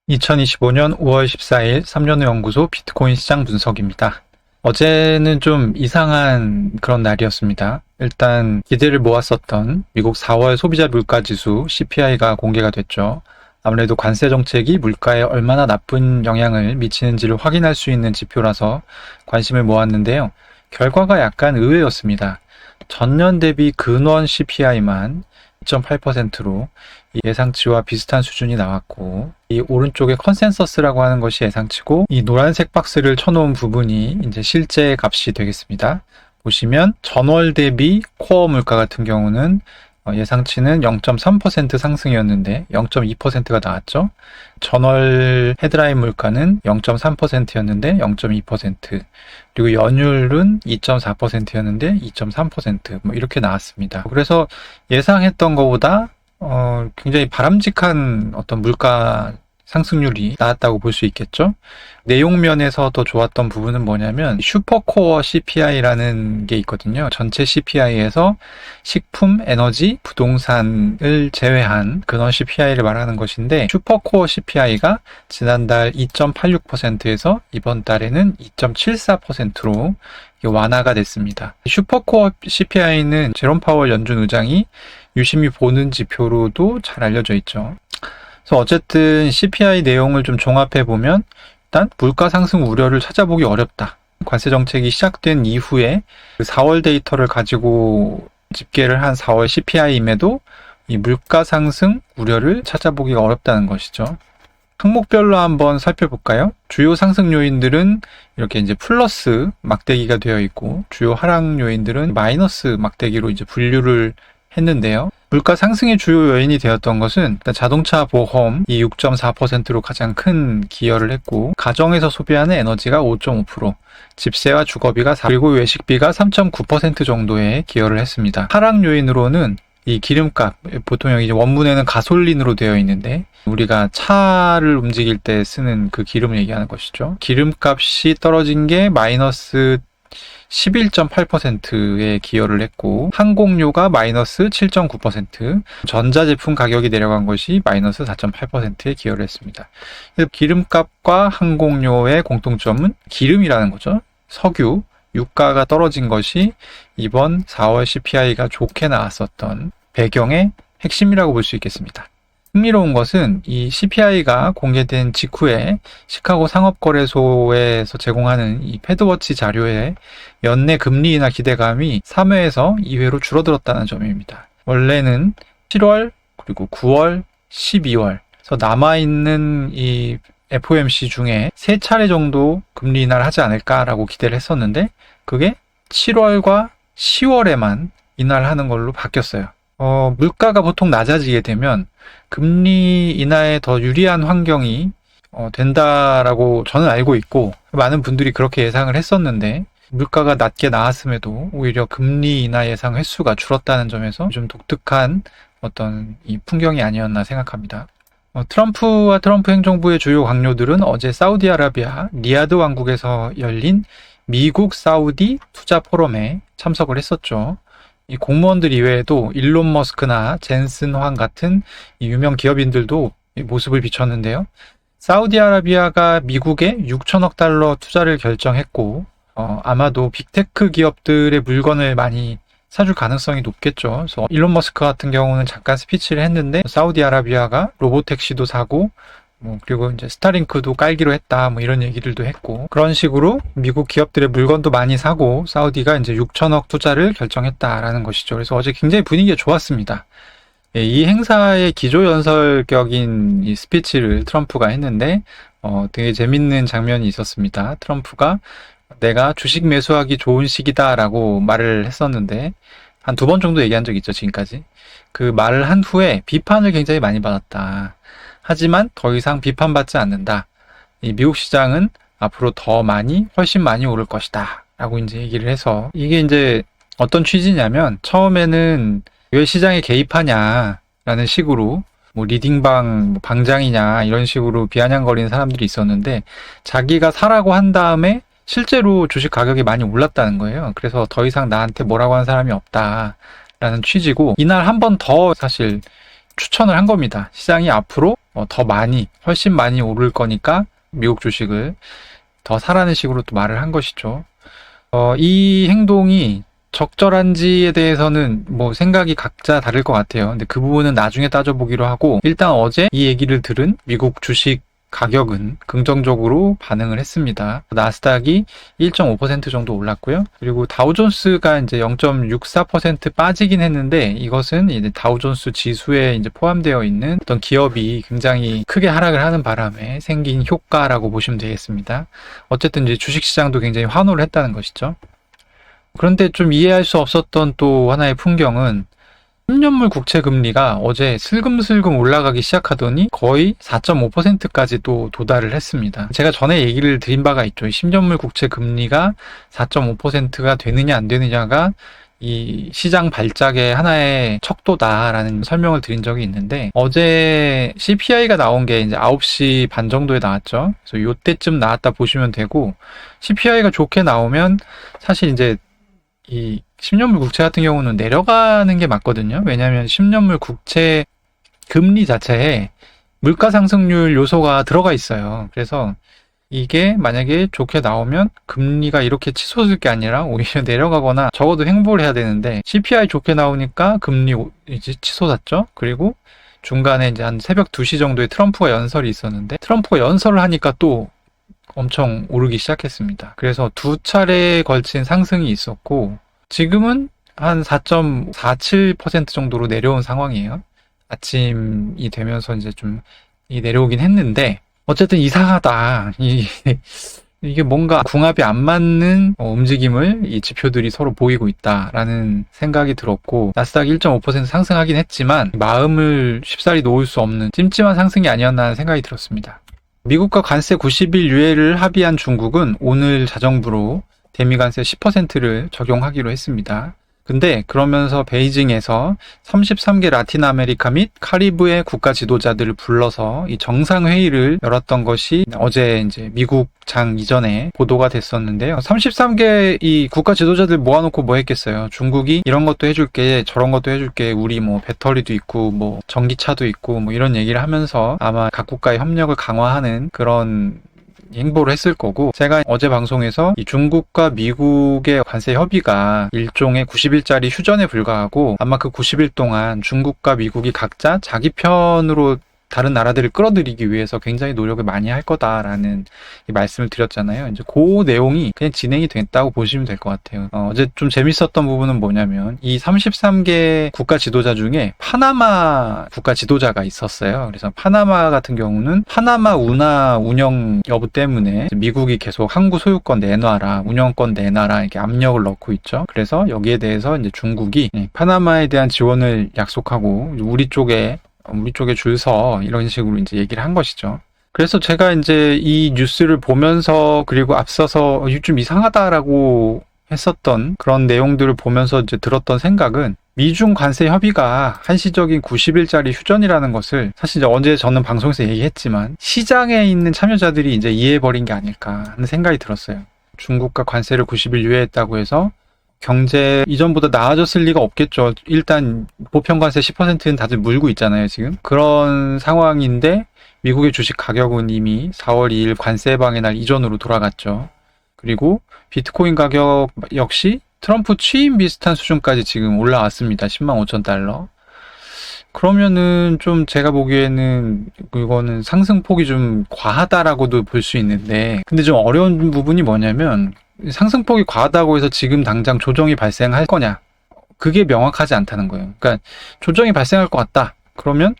2025년 5월 14일 3년의 연구소 비트코인 시장 분석입니다. 어제는 좀 이상한 그런 날이었습니다. 일단 기대를 모았었던 미국 4월 소비자 물가지수 CPI가 공개가 됐죠. 아무래도 관세 정책이 물가에 얼마나 나쁜 영향을 미치는지를 확인할 수 있는 지표라서 관심을 모았는데요. 결과가 약간 의외였습니다. 전년 대비 근원 CPI만 2.8%로 예상치와 비슷한 수준이 나왔고, 이 오른쪽에 컨센서스라고 하는 것이 예상치고, 이 노란색 박스를 쳐놓은 부분이 이제 실제 값이 되겠습니다. 보시면 전월 대비 코어 물가 같은 경우는 예상치는 0.3% 상승이었는데 0.2%가 나왔죠. 전월 헤드라인 물가는 0.3%였는데 0.2%, 그리고 연율은 2.4%였는데 2.3%, 뭐 이렇게 나왔습니다. 그래서 예상했던 것보다 굉장히 바람직한 어떤 물가 상승률이 나왔다고 볼 수 있겠죠. 내용 면에서 더 좋았던 부분은 뭐냐면 슈퍼코어 CPI라는 게 있거든요. 전체 CPI에서 식품, 에너지, 부동산을 제외한 근원 CPI를 말하는 것인데, 슈퍼코어 CPI가 지난달 2.86%에서 이번 달에는 2.74%로 완화가 됐습니다. 슈퍼코어 CPI는 제롬 파월 연준 의장이 유심히 보는 지표로도 잘 알려져 있죠. 그래서 어쨌든 CPI 내용을 좀 종합해 보면, 일단 물가 상승 우려를 찾아보기 어렵다. 관세 정책이 시작된 이후에 그 4월 데이터를 가지고 집계를 한 4월 CPI임에도 이 물가 상승 우려를 찾아보기가 어렵다는 것이죠. 항목별로 한번 살펴볼까요? 주요 상승 요인들은 이렇게 이제 플러스 막대기가 되어 있고, 주요 하락 요인들은 마이너스 막대기로 이제 분류를 했는데요. 물가 상승의 주요 요인이 되었던 것은 자동차 보험이 6.4%로 가장 큰 기여를 했고, 가정에서 소비하는 에너지가 5.5%, 집세와 주거비가 4%, 그리고 외식비가 3.9% 정도에 기여를 했습니다. 하락 요인으로는 이 기름값, 보통 여기 원문에는 가솔린으로 되어 있는데 우리가 차를 움직일 때 쓰는 그 기름을 얘기하는 것이죠. 기름값이 떨어진 게 마이너스 11.8%에 기여를 했고, 항공료가 마이너스 7.9%, 전자제품 가격이 내려간 것이 마이너스 4.8%에 기여를 했습니다. 그래서 기름값과 항공료의 공통점은 기름이라는 거죠. 석유, 유가가 떨어진 것이 이번 4월 CPI가 좋게 나왔었던 배경의 핵심이라고 볼 수 있겠습니다. 흥미로운 것은 이 CPI가 공개된 직후에 시카고 상업거래소에서 제공하는 이 패드워치 자료에 연내 금리 인하 기대감이 3회에서 2회로 줄어들었다는 점입니다. 원래는 7월, 그리고 9월, 12월, 그래서 남아있는 이 FOMC 중에 3차례 정도 금리 인하를 하지 않을까라고 기대를 했었는데, 그게 7월과 10월에만 인하를 하는 걸로 바뀌었어요. 물가가 보통 낮아지게 되면 금리 인하에 더 유리한 환경이 된다라고 저는 알고 있고, 많은 분들이 그렇게 예상을 했었는데, 물가가 낮게 나왔음에도 오히려 금리 인하 예상 횟수가 줄었다는 점에서 좀 독특한 어떤 이 풍경이 아니었나 생각합니다. 트럼프와 트럼프 행정부의 주요 강요들은 어제 사우디아라비아 리야드 왕국에서 열린 미국 사우디 투자 포럼에 참석을 했었죠. 이 공무원들 이외에도 일론 머스크나 젠슨 황 같은 이 유명 기업인들도 모습을 비췄는데요. 사우디아라비아가 미국에 6천억 달러 투자를 결정했고, 아마도 빅테크 기업들의 물건을 많이 사줄 가능성이 높겠죠. 그래서 일론 머스크 같은 경우는 잠깐 스피치를 했는데, 사우디아라비아가 로보택시도 사고, 그리고 이제 스타링크도 깔기로 했다, 이런 얘기들도 했고, 그런 식으로 미국 기업들의 물건도 많이 사고 사우디가 이제 6천억 투자를 결정했다라는 것이죠. 그래서 어제 굉장히 분위기가 좋았습니다. 이 행사의 기조연설격인 이 스피치를 트럼프가 했는데, 되게 재밌는 장면이 있었습니다. 트럼프가 내가 주식 매수하기 좋은 시기다라고 말을 했었는데, 한 2번 정도 얘기한 적이 있죠, 지금까지. 그 말을 한 후에 비판을 굉장히 많이 받았다. 하지만 더 이상 비판받지 않는다. 이 미국 시장은 앞으로 더 많이, 훨씬 많이 오를 것이다. 라고 이제 얘기를 해서, 이게 이제 어떤 취지냐면, 처음에는 왜 시장에 개입하냐 라는 식으로 리딩방 방장이냐 이런 식으로 비아냥거리는 사람들이 있었는데, 자기가 사라고 한 다음에 실제로 주식 가격이 많이 올랐다는 거예요. 그래서 더 이상 나한테 뭐라고 하는 사람이 없다 라는 취지고, 이날 한 번 더 사실 추천을 한 겁니다. 시장이 앞으로 더 많이, 훨씬 많이 오를 거니까 미국 주식을 더 사라는 식으로 또 말을 한 것이죠. 이 행동이 적절한지에 대해서는 뭐 생각이 각자 다를 것 같아요. 근데 그 부분은 나중에 따져보기로 하고, 일단 어제 이 얘기를 들은 미국 주식 가격은 긍정적으로 반응을 했습니다. 나스닥이 1.5% 정도 올랐고요. 그리고 다우존스가 이제 0.64% 빠지긴 했는데, 이것은 이제 다우존스 지수에 이제 포함되어 있는 어떤 기업이 굉장히 크게 하락을 하는 바람에 생긴 효과라고 보시면 되겠습니다. 어쨌든 이제 주식시장도 굉장히 환호를 했다는 것이죠. 그런데 좀 이해할 수 없었던 또 하나의 풍경은 10년물 국채 금리가 어제 슬금슬금 올라가기 시작하더니 거의 4.5%까지 또 도달을 했습니다. 제가 전에 얘기를 드린 바가 있죠. 10년물 국채 금리가 4.5%가 되느냐 안 되느냐가 이 시장 발작의 하나의 척도다라는 설명을 드린 적이 있는데, 어제 CPI가 나온 게 이제 9시 반 정도에 나왔죠. 그래서 요때쯤 나왔다 보시면 되고, CPI가 좋게 나오면 사실 이제 이 10년물 국채 같은 경우는 내려가는 게 맞거든요. 왜냐하면 10년물 국채 금리 자체에 물가 상승률 요소가 들어가 있어요. 그래서 이게 만약에 좋게 나오면 금리가 이렇게 치솟을 게 아니라 오히려 내려가거나 적어도 횡보를 해야 되는데, CPI 좋게 나오니까 금리 이제 치솟았죠. 그리고 중간에 이제 한 새벽 2시 정도에 트럼프가 연설이 있었는데, 트럼프가 연설을 하니까 또 엄청 오르기 시작했습니다. 그래서 두 차례에 걸친 상승이 있었고, 지금은 한 4.47% 정도로 내려온 상황이에요. 아침이 되면서 이제 좀 내려오긴 했는데, 어쨌든 이상하다. 이게 뭔가 궁합이 안 맞는 움직임을 이 지표들이 서로 보이고 있다라는 생각이 들었고, 나스닥 1.5% 상승하긴 했지만 마음을 쉽사리 놓을 수 없는 찜찜한 상승이 아니었나 하는 생각이 들었습니다. 미국과 관세 90일 유예를 합의한 중국은 오늘 자정부로 대미 관세 10%를 적용하기로 했습니다. 근데 그러면서 베이징에서 33개 라틴 아메리카 및 카리브해 국가 지도자들을 불러서 이 정상회의를 열었던 것이 어제 이제 미국 장 이전에 보도가 됐었는데요. 33개 이 국가 지도자들 모아놓고 뭐 했겠어요. 중국이 이런 것도 해줄게, 저런 것도 해줄게, 우리 뭐 배터리도 있고 뭐 전기차도 있고 뭐 이런 얘기를 하면서 아마 각 국가의 협력을 강화하는 그런 행보를 했을 거고, 제가 어제 방송에서 이 중국과 미국의 관세 협의가 일종의 90일짜리 휴전에 불과하고, 아마 그 90일 동안 중국과 미국이 각자 자기 편으로 다른 나라들을 끌어들이기 위해서 굉장히 노력을 많이 할 거다라는 말씀을 드렸잖아요. 이제 그 내용이 그냥 진행이 됐다고 보시면 될 것 같아요. 어제 좀 재밌었던 부분은 뭐냐면, 이 33개 국가 지도자 중에 파나마 국가 지도자가 있었어요. 그래서 파나마 같은 경우는 파나마 운하 운영 여부 때문에 미국이 계속 항구 소유권 내놔라, 운영권 내놔라 이렇게 압력을 넣고 있죠. 그래서 여기에 대해서 이제 중국이 파나마에 대한 지원을 약속하고 우리 쪽에 줄 서 이런 식으로 이제 얘기를 한 것이죠. 그래서 제가 이제 이 뉴스를 보면서, 그리고 앞서서 좀 이상하다라고 했었던 그런 내용들을 보면서 이제 들었던 생각은, 미중 관세 협의가 한시적인 90일짜리 휴전이라는 것을 사실 이제 어제 저는 방송에서 얘기했지만 시장에 있는 참여자들이 이제 이해해버린 게 아닐까 하는 생각이 들었어요. 중국과 관세를 90일 유예했다고 해서 경제 이전보다 나아졌을 리가 없겠죠. 일단 보편관세 10%는 다들 물고 있잖아요, 지금. 그런 상황인데 미국의 주식 가격은 이미 4월 2일 관세 해방의 날 이전으로 돌아갔죠. 그리고 비트코인 가격 역시 트럼프 취임 비슷한 수준까지 지금 올라왔습니다. 10만 5천 달러. 그러면은 좀 제가 보기에는 이거는 상승폭이 좀 과하다라고도 볼 수 있는데, 근데 좀 어려운 부분이 뭐냐면, 상승폭이 과하다고 해서 지금 당장 조정이 발생할 거냐, 그게 명확하지 않다는 거예요. 그러니까 조정이 발생할 것 같다 그러면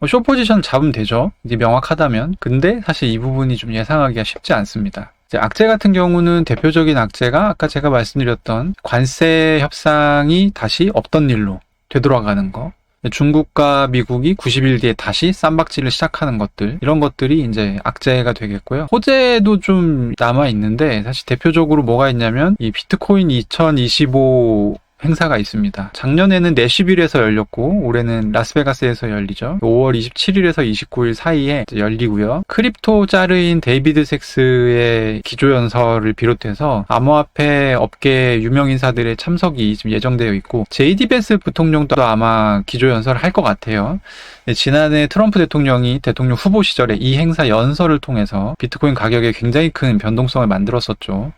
숏 포지션을 잡으면 되죠, 이제 명확하다면. 근데 사실 이 부분이 좀 예상하기가 쉽지 않습니다. 이제 악재 같은 경우는 대표적인 악재가 아까 제가 말씀드렸던 관세 협상이 다시 없던 일로 되돌아가는 거, 중국과 미국이 90일 뒤에 다시 쌈박질을 시작하는 것들, 이런 것들이 이제 악재가 되겠고요. 호재도 좀 남아 있는데, 사실 대표적으로 뭐가 있냐면 이 비트코인 2025 행사가 있습니다. 작년에는 내시빌에서 열렸고 올해는 라스베가스에서 열리죠. 5월 27일에서 29일 사이에 열리고요. 크립토 짜르인 데이비드 섹스의 기조연설을 비롯해서 암호화폐 업계 유명 인사들의 참석이 지금 예정되어 있고 JD 벤스 부통령도 아마 기조연설을 할 것 같아요. 지난해 트럼프 대통령이 대통령 후보 시절에 이 행사 연설을 통해서 비트코인 가격에 굉장히 큰 변동성을 만들었었죠.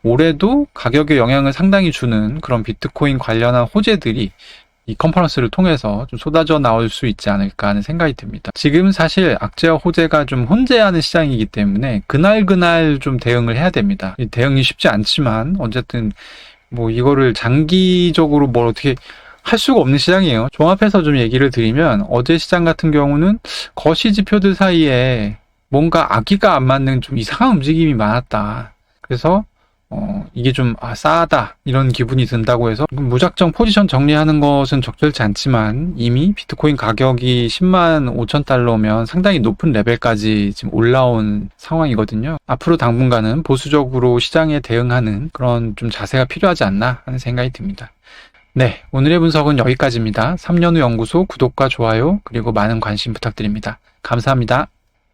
올해도 가격에 영향을 상당히 주는 그런 비트코인 관련한 호재들이 이 컨퍼런스를 통해서 좀 쏟아져 나올 수 있지 않을까 하는 생각이 듭니다. 지금 사실 악재와 호재가 좀 혼재하는 시장이기 때문에 그날 좀 대응을 해야 됩니다. 이 대응이 쉽지 않지만 어쨌든 뭐 이거를 장기적으로 뭘 어떻게 할 수가 없는 시장이에요. 종합해서 좀 얘기를 드리면 어제 시장 같은 경우는 거시 지표들 사이에 뭔가 아기가 안 맞는 좀 이상한 움직임이 많았다. 그래서 이게 좀 싸하다 이런 기분이 든다고 해서 무작정 포지션 정리하는 것은 적절치 않지만 이미 비트코인 가격이 10만 5천 달러면 상당히 높은 레벨까지 지금 올라온 상황이거든요. 앞으로 당분간은 보수적으로 시장에 대응하는 그런 좀 자세가 필요하지 않나 하는 생각이 듭니다. 네, 오늘의 분석은 여기까지입니다. 3년후 연구소 구독과 좋아요 그리고 많은 관심 부탁드립니다. 감사합니다.